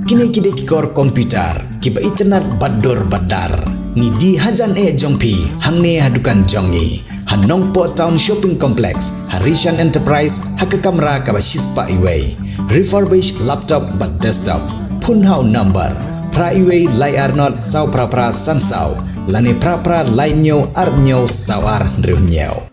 Kini kikor komputer, kiba internet bador badar. Ni di hajan jong pi, hang ne hadukan jongi. Han Nongpoh Town Shopping Complex, Harishan Enterprise, haka kamera kaba shispa iway. Refurbished laptop but desktop. Phun hau number. Pra iway layar not sau pra san sau. Lane pra lainyo arnyo sawar riunyo.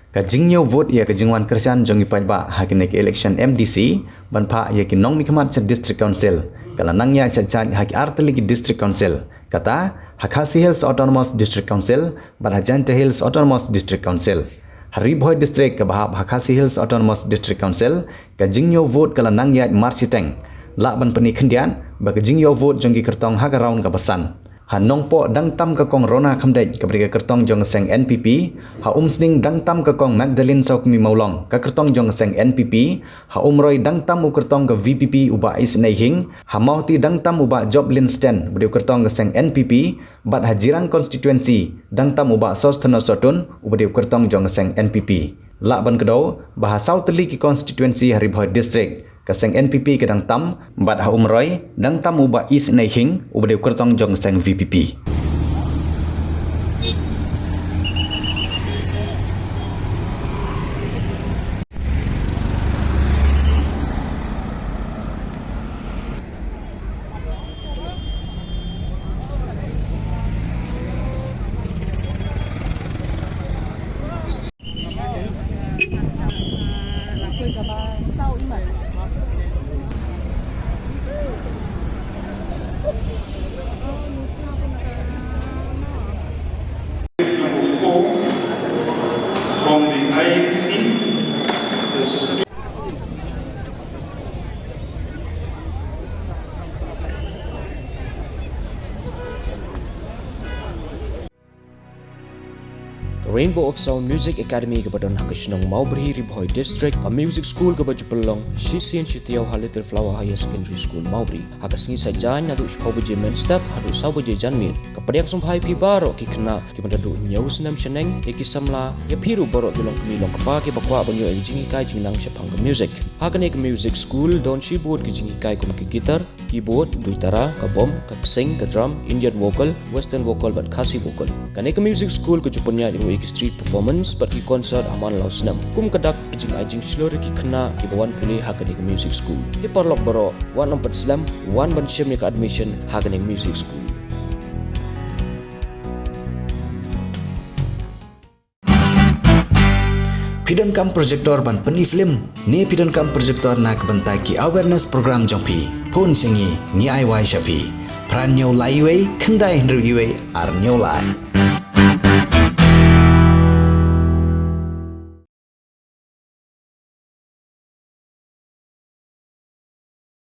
Kajingyo vote ya kajingwan kersian jongi Paidbah hakine ke election MDC banpa ya ki nong mikmat sa district council kalanangnya cacat haki Tylli district council kata Hakasi Hills Autonomous District Council Bhoi Hills Autonomous District Council hari Bhoi district ke bahab Hakasi Hills Autonomous District Council kajingyo vote kalanangnya marsiteng lak ban peni kendian ba kajingyo vote jongi kertong haka round ka pesan ha Nongpoh dang tam ka kong Rona khamdej ka beri kertong jong seng NPP ha Sning dang tam ka kong Magdalene Sokmi Maulong ka kertong jong seng NPP ha Umroi dang tam u kertong ka VPP uba is naihing ha Mauti dang tam uba Joblin Sten beri kertong ka seng NPP bat ha Jirang Konstitwensi dang tam uba Sostana Sotun uberi kertong jong seng NPP lak ban kedau bahasa Tylli ki Konstitwensi hari Bhoi district kaseng NPP kedang tam bat ha Umroi dang tam uba is naihing ubade kertong jong seng VPP. From the IC, Rainbow of Sound Music Academy ke badan hak Shillong mau berhiri Bhoi District a music school ke baju pelong Shisian Chitiau Little Flower Higher Secondary School mau beri hak sengi sajan adu spau beje men step adu sau beje janmir kepada yang sumpai pi baro ki kena ki bandadu nyau senam cheneng ki samla ya piru baro ki long kemilong kepa ki bakwa banyo jingi kai jingnang sepang ke music hak ne ke music school don keyboard ki jingi kai kum ki gitar keyboard duitara ka bom ka sing ka drum Indian vocal western vocal but khasi vocal kane ke music school ke jupunya street performance bagi konsert aman lau senam kum kadak ajing seluruh ki kena ki bawan pulih hak ke music school ti parlok baro wan nampat slam wan ban shim ka admission hak ke music school Pidon kam projector ban peni film ne pidon kam projector nak bentai ki awareness program jongpi phun singi ni ai wai shapi pran nyau lai wei kendai ndru yue ar nyau lai